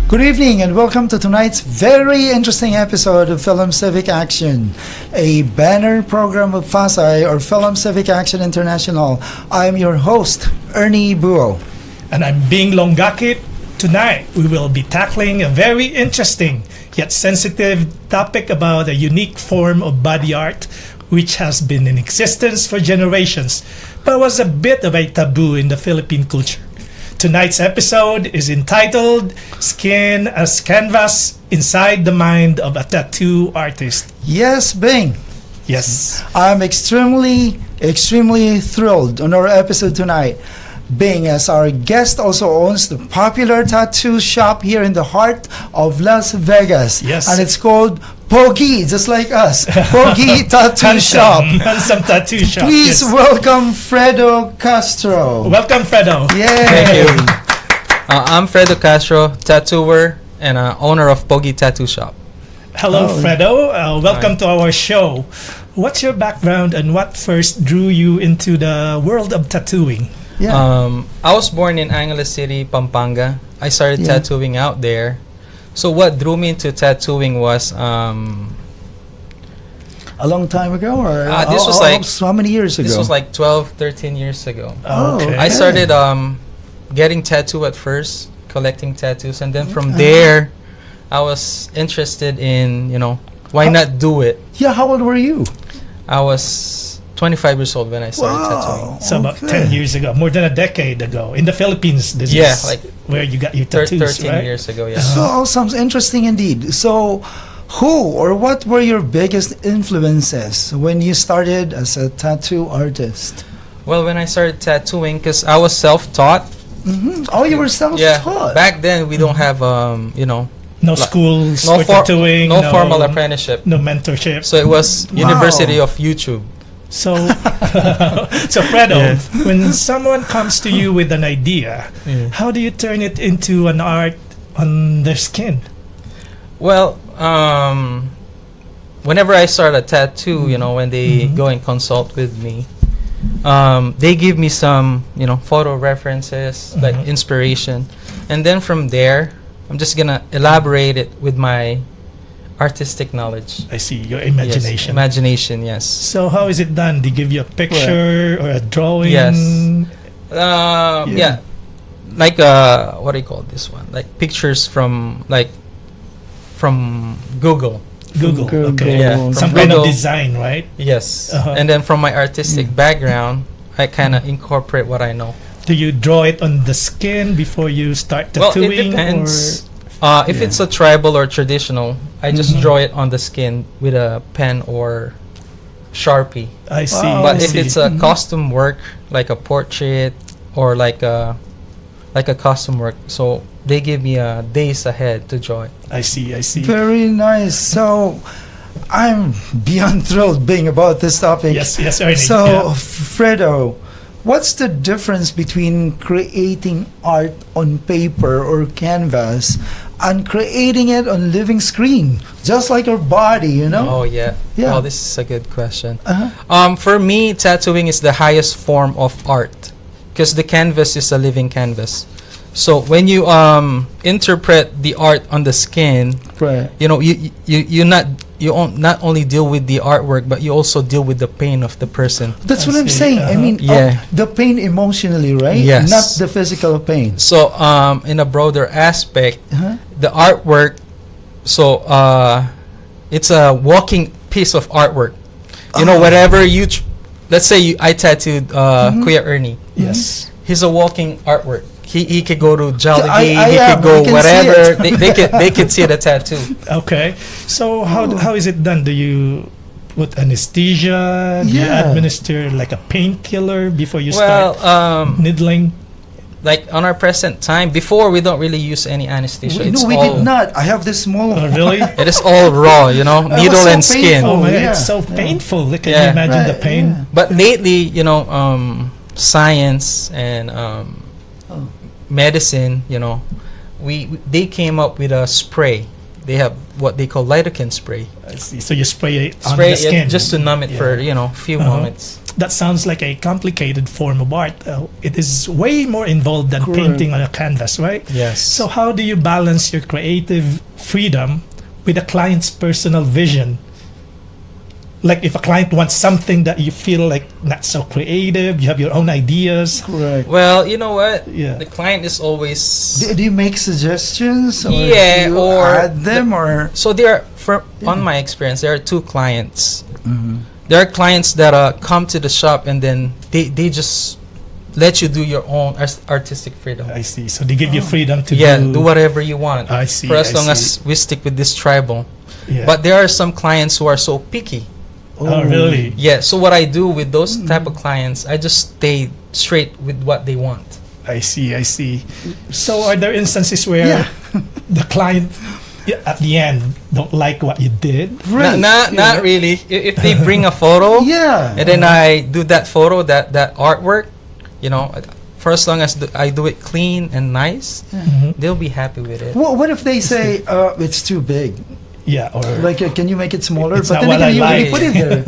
Good evening and welcome to tonight's very interesting episode of FILAM CIVIC Action, a banner program of FASAI or FILAM CIVIC Action International. I'm your host, Ernie Buo. And I'm Bing Longakit. Tonight, we will be tackling a very interesting yet sensitive topic about a unique form of body art which has been in existence for generations but was a bit of a taboo in the Philippine culture. Tonight's episode is entitled Skin as Canvas Inside the Mind of a Tattoo Artist. Yes, Bing. Yes. I'm extremely thrilled on our episode tonight. Bing, as our guest, also owns the popular tattoo shop here in the heart of Las Vegas. Yes. And it's called POGI, just like us. POGI Tattoo Shop. Handsome Tattoo Shop. Please welcome Fredo Castro. Welcome, Fredo. Yay. Thank you. I'm Fredo Castro, tattooer and owner of POGI Tattoo Shop. Hello, Oh. Fredo. Welcome to our show. What's your background and what first drew you into the world of tattooing? Yeah. I was born in Angeles City, Pampanga. I started Yeah. tattooing out there. So what drew me into tattooing was A long time ago? Or this was like- how many years ago? this was like 12, 13 years ago. Oh, Okay. I started getting tattoo at first, collecting tattoos, and then from there I was interested in, why not do it? Yeah, how old were you? I was 25 years old when I started tattooing. So about Okay. 10 years ago, more than a decade ago. In the Philippines, this Yeah, is like where you got your tattoos, 13 right? years ago, yeah. So sounds interesting indeed. So who or what were your biggest influences when you started as a tattoo artist? Well, when I started tattooing, because I was self-taught. Oh, you were Yeah, self-taught. back then we don't have, No schools no, for tattooing, no formal apprenticeship. no mentorship. So it was Wow. University of YouTube. So, so Fredo, when someone comes to you with an idea, how do you turn it into an art on their skin? Well, whenever I start a tattoo, when they go and consult with me, they give me some, photo references, like inspiration. And then from there, I'm just going to elaborate it with my artistic knowledge. I see your Yes, imagination. imagination, yes. So how is it done? They give you a picture or a drawing? Yes. Yeah. Like what do you call this one? Like pictures from Google. Google. Google. Okay. Yeah. Some From kind of Google. design, right? Yes. Uh-huh. And then from my artistic background, I kind of incorporate what I know. Do you draw it on the skin before you start Well, tattooing? it depends. Or If it's a tribal or traditional, I just draw it on the skin with a pen or Sharpie. I see. Wow. But I if see. it's a costume work, like a portrait or like a custom work, so they give me days ahead to draw it. I see. Very nice. So I'm beyond thrilled being about this topic. Yes, Ernie. So, Yeah. Fredo, what's the difference between creating art on paper or canvas and creating it on living screen, just like your body, Oh yeah. Yeah. Oh, this is a good question. Uh-huh. For me, tattooing is the highest form of art because the canvas is a living canvas. So when you interpret the art on the skin, Right. you not only deal with the artwork, but you also deal with the pain of the person. That's I what I'm see. saying. I mean, Yeah. the pain emotionally, right? Yes. Not the physical pain. So in a broader aspect, Uh-huh. the artwork, so it's a walking piece of artwork. Whatever let's say I tattooed Kuya Ernie. Yes. He's a walking artwork. He could go to Jollibee, I he am. could go I can see whatever. it. They could see the tattoo. Okay. So how is it done? Do you put anesthesia? Do you Yeah. administer like a painkiller before you Well, start needling? like on our present time, before we don't really use any anesthesia. No, It's we all, did not. I have this small. Oh, really? It is all raw, was needle so and skin. Oh my God, yeah. it's so painful. Can Yeah. you imagine the Right, pain? yeah. But lately, science and medicine, they came up with a spray they have what they call lidocaine spray. I see. So you spray it on Spray the skin. it just to numb it for few moments. That sounds like a complicated form of art. It is way more involved than Correct. painting on a canvas, right? Yes. So how do you balance your creative freedom with a client's personal vision? Like if a client wants something that you feel like not so creative, you have your own ideas. Correct. Well, you know what? Yeah. The client is always Do you make suggestions, or Yeah, do you or add them, or so there. On my experience, there are two clients. Mhm. There are clients that come to the shop and then they just let you do your own artistic freedom. I see. So they give you freedom to Do whatever you want. I see, For as I long see. as we stick with this tribal. Yeah. But there are some clients who are so picky. Oh, really? Yeah. So what I do with those type of clients, I just stay straight with what they want. I see. I see. So are there instances where Yeah. the client at the end don't like what you did? Right. Not really. If they bring a photo, Yeah. and then I do that photo, that artwork, for as long as I do it clean and nice, they'll be happy with it. What if they say it's too big? Yeah. Or Like, can you make it smaller? It's But not then what again, you I already like. put it there.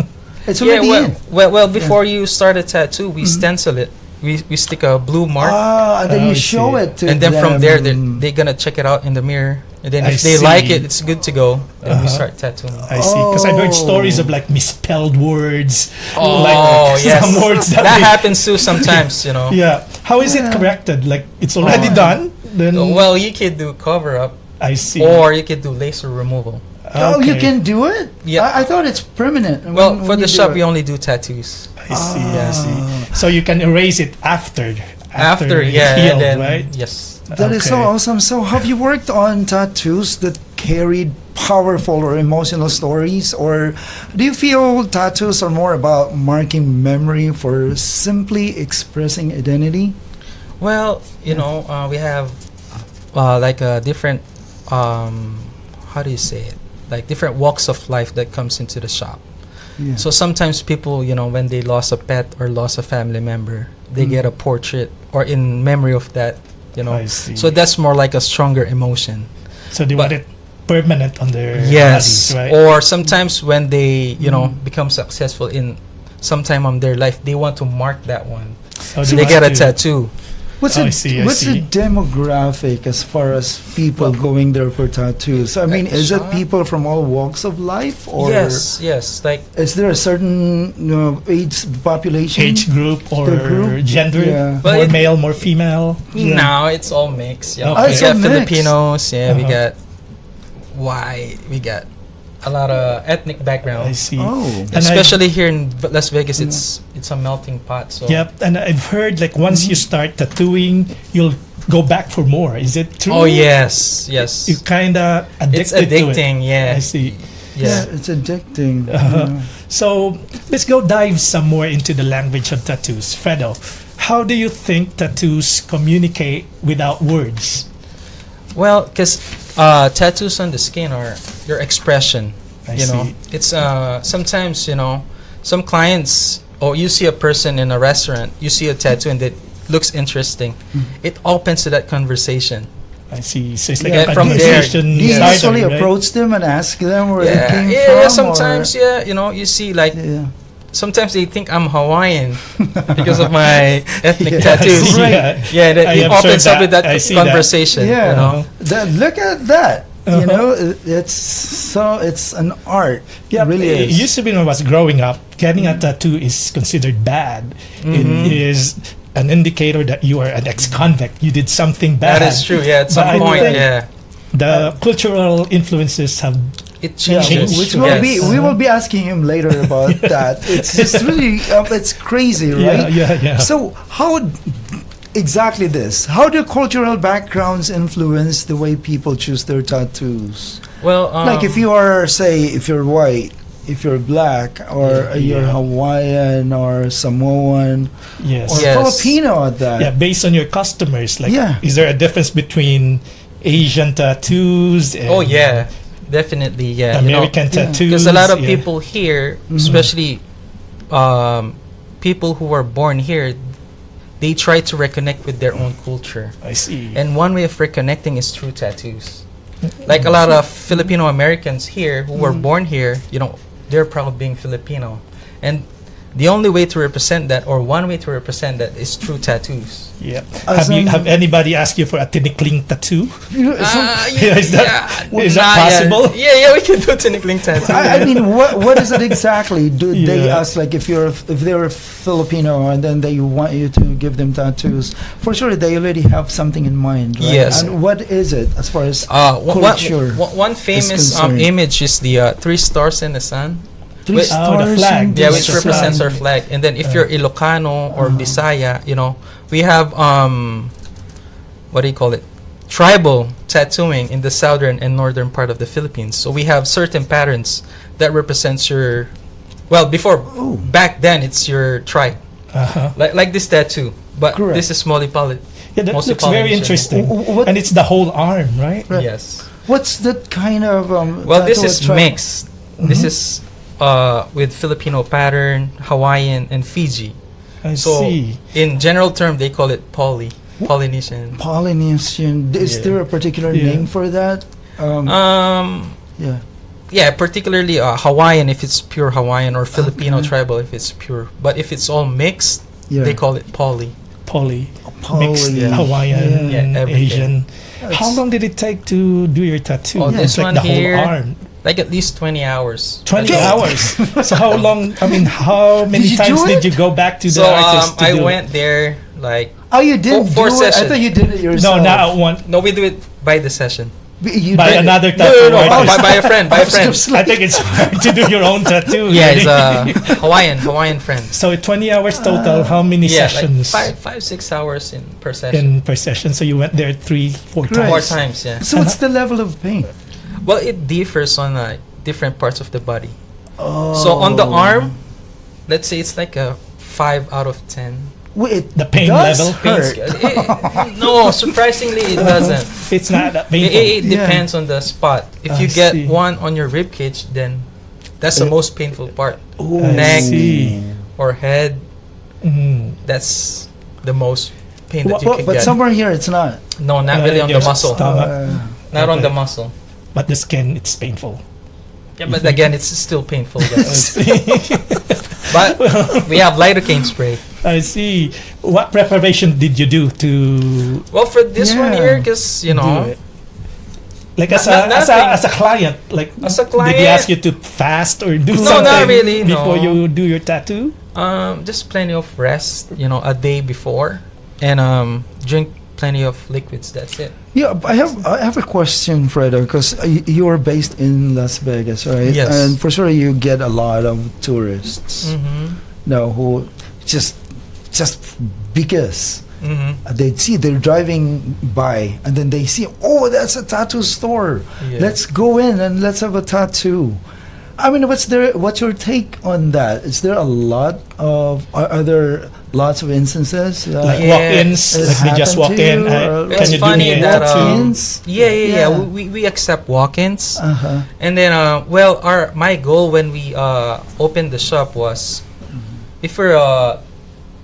It's Yeah, already in. well, before you start a tattoo, we stencil it. We stick a blue mark, Ah, and then Oh, you I show see. it to and then from them. there they're gonna check it out in the mirror, and then I if they like see. it, it's good to go. Then we Uh-huh. start tattooing. I see. Because I've heard Oh. stories of like misspelled words. Oh, like yes. some words that That they- happens too sometimes, Yeah. How is it Yeah. corrected? Like it's already Oh. done. Then Well, you could do cover up, I see. or you could do laser removal. Oh, you Okay. can do it? Yeah. I thought it's permanent. Well, when for the you do shop, it. we only do tattoos. I see. I Ah. see. So you can erase it after After, it's yeah, healed, and then right? yes. That is so Okay. awesome. So, have you worked on tattoos that carried powerful or emotional stories, or do you feel tattoos are more about marking memory for simply expressing identity? Well, we have like a different, how do you say it? Like different walks of life that comes into the shop. Yeah. So sometimes people, when they lost a pet or lost a family member, they get a portrait or in memory of that, I see. So that's more like a stronger emotion. So they want it permanent on their Yes. bodies, right? Or sometimes when they, become successful in some time of their life, they want to mark that one. So So they want get a to- tattoo. What's Oh, I the see, I what's the see. demographic as far as people going there for tattoos? I mean, is it shop? people from all walks of life, or Yes. Like is there a certain age population? age group or The group? gender, Yeah. But more it- male, more female. Yeah. now it's all mixed. Yeah, Okay. we It's got all mixed. Filipinos. Yeah, we Uh-huh. got white. We got a lot of ethnic I background. see. Oh. And Especially here in Las Vegas, it's a melting pot. So Yep, and I've heard like once you start tattooing, you'll go back for more. Is it true? Oh yes, yes. You kind of It's addicted to it. addicting. Yeah, I see. Yeah, yeah. it's addicting. Uh-huh. Yeah. So let's go dive some more into the language of tattoos. Fredo, how do you think tattoos communicate without words? Well, because tattoos on the skin are your expression. I you know, see. it's sometimes some clients, or you see a person in a restaurant, you see a tattoo and it looks interesting. It opens to that conversation. I see. So it's like Yeah, a from there, conversation Do you starter, usually right? approach them and ask them where they came yeah. from? Sometimes, or? you see like Yeah. sometimes they think I'm Hawaiian because of my ethnic Yeah, I tattoos. see, Right. Yeah, that I it observed opens up with that. that I see that. conversation. Yeah. You know? Look at that. You Uh-huh. know, it's an art. Yeah, it really it is. used to be when I was growing up, getting a tattoo is considered bad. It is an indicator that you are an ex-convict. You did something bad. That is true. Yeah, at But some I point, think yeah, The cultural influences have it Yeah, changes. which Yes. we will be asking him later about that. It's just really it's crazy, right? Yeah. So how exactly this? How do cultural backgrounds influence the way people choose their tattoos? Well, Like if you are, say, if you're white, if you're black, or you're Yeah. Hawaiian or Samoan yes. or Yes. Filipino at that. Yeah, based on your customers, like, Yeah. is there a difference between Asian tattoos and oh yeah, definitely, yeah. American tattoos? Because a lot of Yeah. people here, especially people who are born here, they try to reconnect with their own culture. I see. And one way of reconnecting is through tattoos. Like a lot of Filipino Americans here who were born here, they're proud of being Filipino. And the only way to represent that, or one way to represent that, is through tattoos. Yeah. Have anybody asked you for a tinikling tattoo? Is that possible? Yeah, we can do tinikling tattoo. I mean, what is it exactly? Do they ask, like, if they're Filipino and then they want you to give them tattoos? For sure, they already have something in mind, right? Yes. And what is it as far as culture? One famous image is the 3 stars in the sun. Three stars. The flag. Yeah, which represents our flag. And then if you're Ilocano or Bisaya, we have tribal tattooing in the southern and northern part of the Philippines. So we have certain patterns that represents your, back then it's your tribe. Like this tattoo, but Correct. this is Molipali. Yeah, that looks very interesting. And it's the whole arm, right? Yes. What's that kind of this is mixed. This is with Filipino pattern, Hawaiian, and Fiji. I see. In general term, they call it Polynesian. Polynesian. Is there a particular name for that? Yeah, particularly Hawaiian if it's pure Hawaiian, or Filipino tribal if it's pure. But if it's all mixed, they call it poly. Mixed Hawaiian, everything. Asian. How long did it take to do your tattoo? This like one the here, whole arm. Like at least 20 hours. 20 hours. So how long? I mean, how many times did you go back to the artist to I do went there like. Oh, you did four do it? sessions. I thought you did it yourself. No, not one. No, we do it by the session. By another tattoo artist. By a friend. I think it's hard to do your own tattoo. Yeah, it's a Hawaiian friend. So 20 hours total. How many sessions? Like 5-6 hours per session. So you went there 3-4 times. 4 times, yeah. So what's the level of pain? Well, it differs on different parts of the body. So on the arm, let's say it's like a 5 out of 10. Wait, the pain level hurt. No, surprisingly it doesn't. It's not that painful. It depends on the spot. If you get one on your rib cage, then that's the most painful part. Neck or head, that's the most pain that you can but get. somewhere here it's not. No, not really on the muscle. Not on the muscle. But the skin, it's painful. Yeah, but again, it's still painful. But we have lidocaine spray. I see. What preparation did you do to? Well, for this one here, because like as a client, like as a client, did he ask you to fast or do something? No, not really. Before you do your tattoo. Just plenty of rest. A day before, and drink plenty of liquids. That's it. Yeah, I have a question, Fredo, because you are based in Las Vegas, right? Yes. And for sure you get a lot of tourists now who just because they see they're driving by and then they see, oh, that's a tattoo store. Yeah. Let's go in and let's have a tattoo. I mean, what's your take on that? Is there a lot of are there lots of instances like walk-ins? Like they just walk in. It's funny that walk-ins? Yeah. We accept walk-ins, and then my goal when we opened the shop was if you're a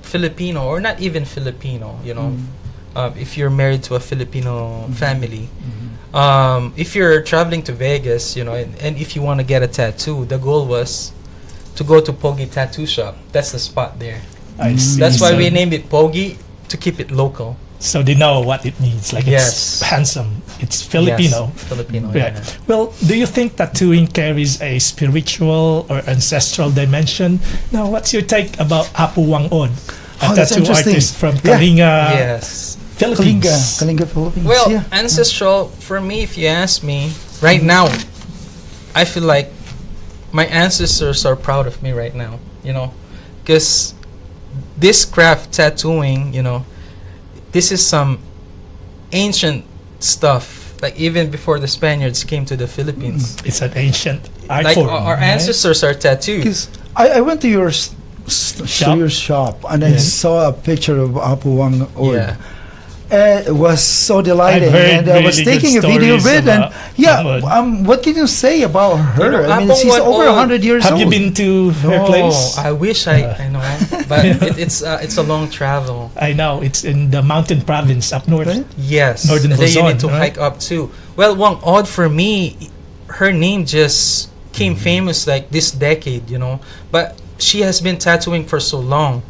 Filipino or not even Filipino, if you're married to a Filipino family. If you're traveling to Vegas, and if you want to get a tattoo, the goal was to go to POGI Tattoo Shop. That's the spot there. I see. That's why we named it POGI, to keep it local. So they know what it means. Like it's handsome. It's Filipino. Yes, Filipino. Right. Yeah. Well, do you think tattooing carries a spiritual or ancestral dimension? Now, what's your take about Apo Whang-Od, a tattoo artist from Kalinga? Yes. Philippines. Kalinga, Philippines. Well, ancestral, for me, if you ask me, right now, I feel like my ancestors are proud of me right now, because this craft, tattooing, this is some ancient stuff, like even before the Spaniards came to the Philippines. It's an ancient art like form. Our ancestors are tattooed. Because I went to your shop and I saw a picture of Apo Whang-Od. Yeah. was so delighting, I've heard and I was really good taking a video of stories it. And about what can you say about her? You know, I mean, Apo she's over Whang-Od. 100 years Have old. you been to her place? I wish I know, but it's a long travel. I know it's in the mountain province up north. Right? Yes, Northern and then you Luzon, need to right? hike up too. Well, Whang-Od for me, her name just came famous like this decade, you know. But she has been tattooing for so long,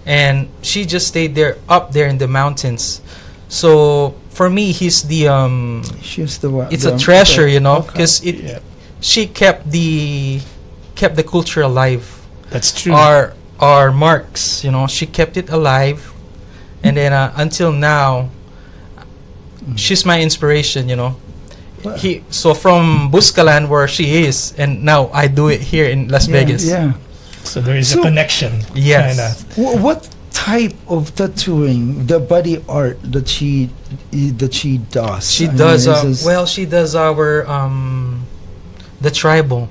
and she just stayed there up there in the mountains. So for me, he's the She's the one. it's a treasure, you know, Okay. because Yeah, she kept the culture alive. that's true. Our marks, you know, she kept it alive, and then until now, she's my inspiration, you know. Well, So from Buscalan where she is, and now I do it here in Las Vegas. Yeah. So there is So- a connection. Yes. Kinda. What type of tattooing, the body art that she does? She I mean, does is this well. She does our the tribal.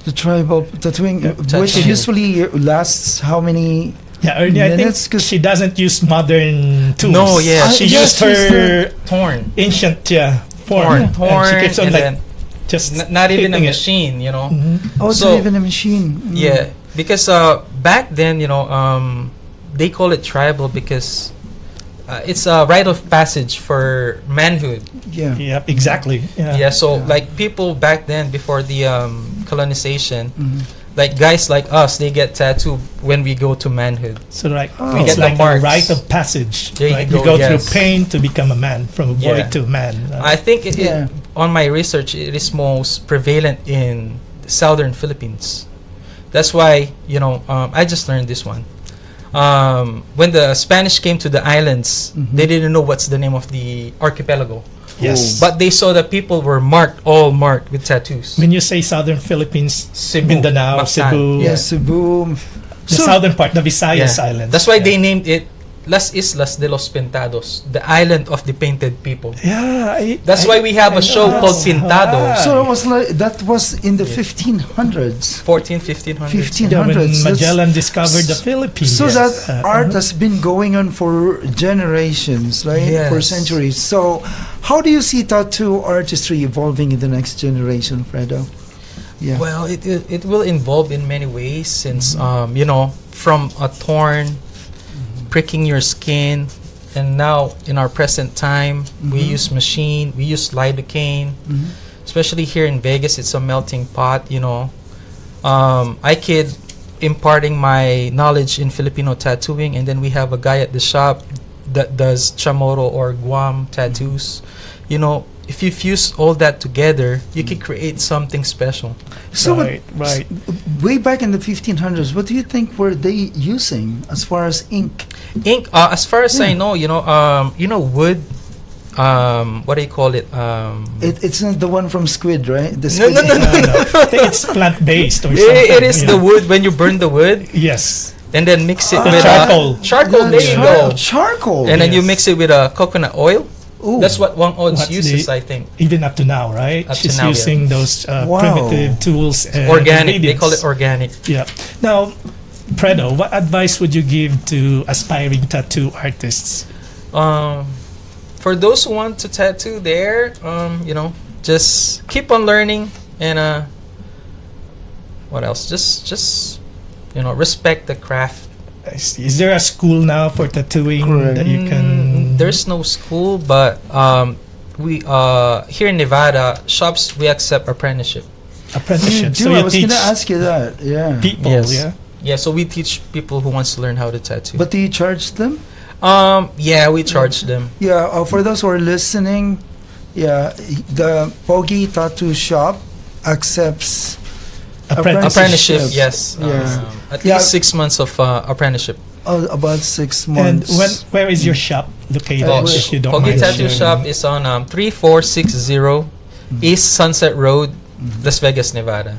the tribal tattooing, which Tattooing. usually lasts how many? Yeah, earlier I think Minutes, 'cause- she doesn't use modern tools. No, yeah. She Yes, used she's her Torn, ancient form. torn, And torn, she keeps on and like then just not even a hitting it. machine, you know. Mhm. Oh, it's So- not even a machine. Yeah, because back then, you know, they call it tribal because it's a rite of passage for manhood. Yeah. Yep, exactly. Yeah. Yeah, so Yeah. like people back then before the colonization, Mhm. like guys like us, they get tattooed when we go to manhood. So like Oh. it's We get the like a marks. rite of passage. There you right? go, You go yes. through pain to become a man, from a boy Yeah. to a man. I think Yeah. on my research, it is most prevalent in the southern Philippines. That's why, you know, I just learned this one. When the Spanish came to the islands, Mhm. they didn't know what's the name of the archipelago. Yes. But they saw that people were all marked with tattoos. When you say southern Philippines, Cebu, Mindanao, Mactan, Cebu, Yes, Cebu. the southern part, the Visayas Yeah. Islands. That's why yeah. they named it Las Islas de los Pintados, the island of the painted people. Yeah. That's why we have a show know. called Pintado. Ah. So it was like that was in the 1500s. 1500s. 1500s. Yeah, when That's- Magellan discovered the Philippines. So Yes. that art has been going on for generations, right? Yes. For centuries. So how do you see tattoo artistry evolving in the next generation, Fredo? Yeah. Well, it will involve in many ways since you know, from a torn, pricking your skin, and now in our present time we Mhm. use machine, we use lidocaine, Mhm. especially here in Vegas. It's a melting pot, you know. I kid imparting my knowledge in Filipino tattooing, and then we have a guy at the shop that does Chamorro or Guam tattoos. You know, if you fuse all that together, you can create something special. So Right, right. way back in the 1500s, what do you think were they using as far as ink? Ink, as far as I Yeah. know, you know, wood. What do you call it? It's not the one from Squid, right? The No, Squid no, no, ink. No, no. I think it's plant based or something. it is the yeah. wood when you burn the wood Yes. and then mix it The with charcoal. Charcoal. Yeah, There you go. Charcoal. And then you Yes. mix it with coconut oil. Ooh. That's what Whang-Od What's uses, the- I think. Even up to now, right? Up to She's now, yeah. using those Wow. primitive tools. And Organic. They call it ingredients. organic. Yeah. Now, Fredo, what advice would you give to aspiring tattoo artists? For those who want to tattoo there, you know, just keep on learning and what else? Just you know, respect the craft. I see. Is there a school now for tattooing Correct. that you can? There's no school, but we here in Nevada shops we accept apprenticeship. apprenticeship. Dude, So I you was teach gonna ask you that. Yeah. people, Yes. yeah. Yeah, so we teach people who wants to learn how to tattoo. But do you charge them? Yeah, we charge them. Yeah. For those who are listening, yeah, the POGI Tattoo Shop accepts Apprenticeship, Apprenticeship. yes. Yeah. At Yeah. least 6 months of apprenticeship. about 6 And months. where is your shop located? Oh, if you don't POGI mind Tattoo sharing? Shop is on 3460 East Sunset Road, Las Vegas, Nevada.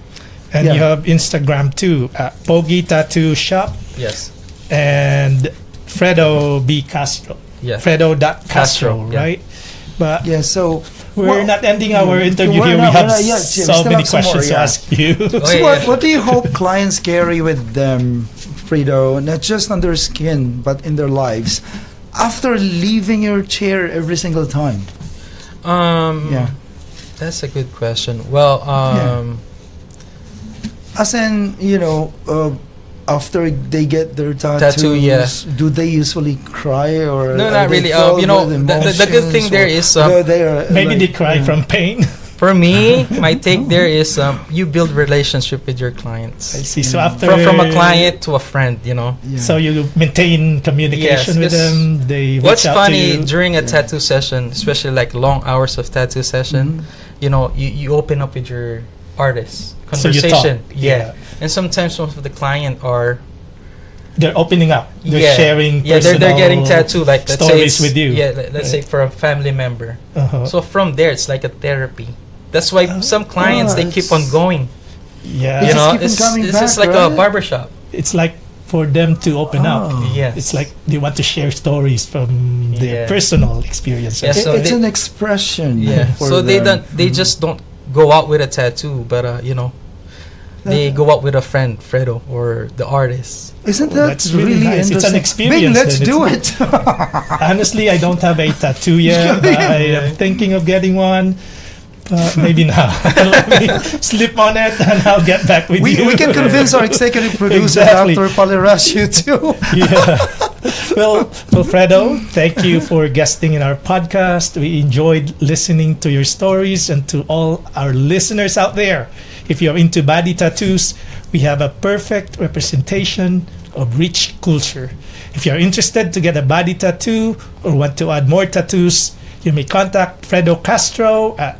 And Yeah. you have Instagram too, POGI Tattoo Shop Yes. and Fredo B. Castro. Yeah. Fredo.Castro, Castro, yeah. right? But Yeah. So we're well, not ending our interview we're here. not- We have we're not yet, Jim. so Still many have some more, questions to yeah. ask you. Oh, So yeah. what do you hope clients carry with them, Fredo? Not just on their skin, but in their lives. after leaving your chair every single time? Yeah. That's a good question. Well, As in, after they get their tattoos, Tattoo, yeah. do they usually cry or No, are not they really. filled The with good thing emotions, there or is they are Maybe they like, cry from pain. for me, my take there is you build relationship with your clients. I see. So after From a client to a friend, Yeah. So you maintain communication with Yes, 'cause them. They reach What's out funny to you. during a tattoo session, especially like long hours of tattoo session, you open up with your artist So you talk. conversation. Yeah. And sometimes most of the client are They're opening up. They're sharing. they're getting tattoo like let's say stories it's- with you. Yeah, let's say for a family member. Uh-huh. So from there, it's like a therapy. That's why some clients they keep on it's- going. Yeah. They You just know, keep on coming it's back, just like right? a barbershop. It's like for them to open up. Yes. It's like they want to share stories from their Yeah. personal experiences. Yeah, so it's they- an expression. Yeah. for So they them. don't. They just don't go out with a tattoo, but they go out with a friend, Fredo, or the artist. Isn't Oh, that that's really really nice. It's an interesting? experience Bing, let's then. do it. Honestly, I don't have a tattoo yet. But I am thinking of getting one. Maybe now. Let me sleep on it and I'll get back with you. we can convince our executive producer, Exactly. Dr. Palirasio, too. Yeah. Well, Fredo, thank you for guesting in our podcast. We enjoyed listening to your stories, and to all our listeners out there, if you're into body tattoos, we have a perfect representation of rich culture. If you're interested to get a body tattoo or want to add more tattoos, you may contact Fredo Castro at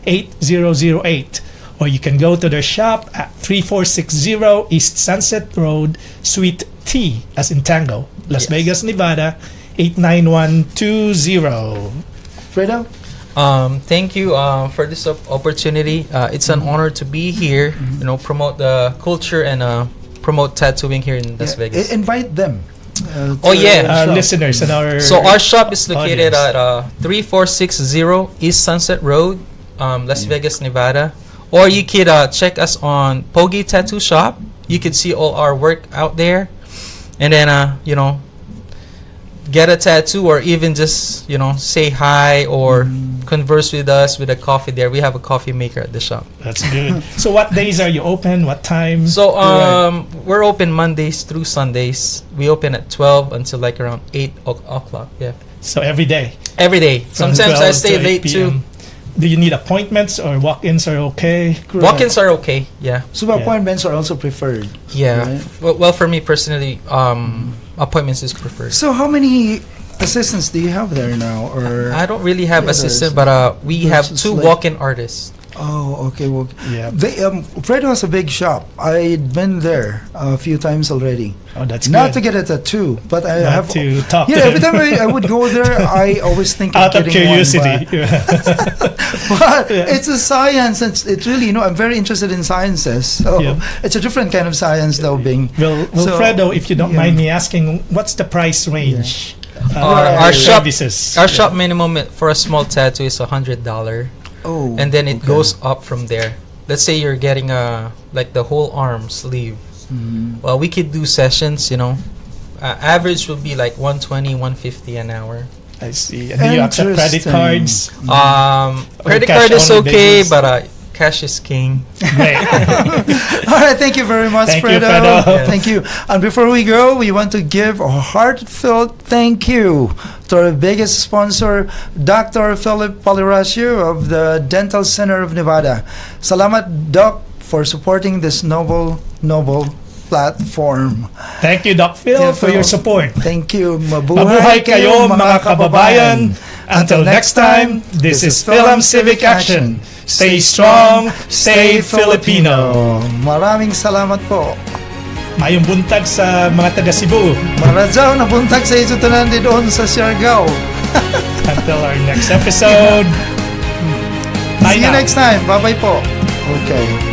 725-577-8008. Or you can go to their shop at 3460 East Sunset Road, Suite T, as in Tango, Las Yes. Vegas, Nevada, 89120. Fredo? Thank you for this opportunity. It's an honor to be here. Promote the culture and promote tattooing here in Las Vegas. Invite them. Oh, yeah. Our shop. listeners and our So our shop is located audience. at 3460 East Sunset Road, Las Vegas, Nevada. Or you could check us on POGI Tattoo Shop. You could see all our work out there. And then, get a tattoo or even just, say hi or converse with us with a coffee there. We have a coffee maker at the shop. That's good. So what days are you open? What time? So we're open Mondays through Sundays. We open at 12 until like around 8 o'clock. Yeah. So every day. Every day. From Sometimes 12 I stay to 8 late too. PM. Do you need appointments or walk-ins are okay? Correct. Walk-ins are okay. Yeah. So appointments are also preferred. Yeah. Right. Well, for me personally, appointments is preferred. So how many assistants do you have there now? Or I don't really have Yeah, assistant, there's- but we have there's two like- walk-in artists. Oh, okay. Well, Yeah. Fredo has a big shop. I'd been there a few times already. Oh, that's Not good. to get a tattoo, but I Not have to talk Yeah, to every them. time I would go there, I always think Out of of getting curiosity. one. But it's a science. It's really, I'm very interested in sciences. So Yeah. it's a different kind of science, though, Bing. Well, So, Fredo, if you don't yeah. mind me asking, what's the price range? Our shop- services. Our shop minimum for a small tattoo is $100, Oh, and then it okay. goes up from there. Let's say you're getting like the whole arm sleeve. Mhm. Well, we could do sessions. Average will be like 120, 150 an hour. I see. And do you accept credit Interesting. cards? Credit cash card is only okay, basis. but cash is king. Great. All right, thank you very much, Thank you, Fredo. Fredo. Yes. Thank you. And before we go, we want to give a heartfelt thank you to our biggest sponsor, Dr. Philip Palirasio of the Dental Center of Nevada. Salamat, Doc, for supporting this noble platform. Thank you, Doc Phil, Yeah, for Phil. your support. Thank you. Mabuhay kayo, mga kababayan. Until next time, this is FILAM Civic Action. Stay strong, stay Filipino. Maraming salamat po. Mayong buntag sa mga taga Cebu. Maradyaw na buntag sa isutunan doon sa Siargao. Until our next episode. Bye See you now. next time. Bye-bye po. Okay.